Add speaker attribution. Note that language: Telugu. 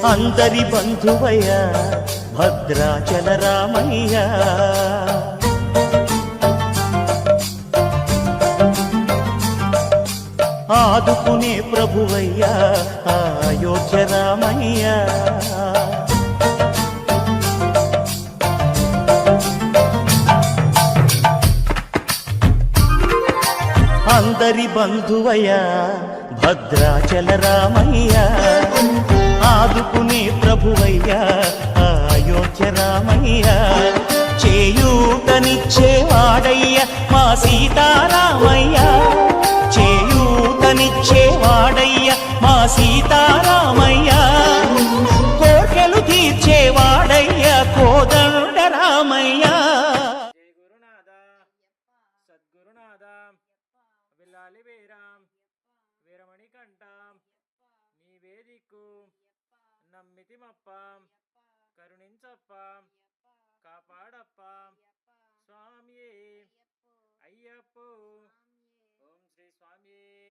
Speaker 1: అందరి బంధువయ్య భద్రాచల రామయ్య. ఆదుకునే ప్రభువయ్యా అయోధ్య రామయ్య. అందరి బంధువయ్యా భద్రాచల రామయ్య. ఆదుకునే ప్రభువయ్యా అయోధ్య రామయ్య. చేయూతనిచ్చేవాడయ్య మా సీతారామయ్య. చేయూతనిచ్చేవాడయ్య మా సీతారామయ్య. కోర్కెలు తీర్చేవాడయ్య కోదండ రామయ్య.
Speaker 2: జయ గురునాథ సద్గురునాథ విల్లాలి వీరాం వీరమణి కంఠాం నీవే దిక్కు నమ్మితిమప్ప కరుణించప్ప కాపాడప్ప స్వామియే అయ్యప్పో ఓం శ్రీ స్వామియే.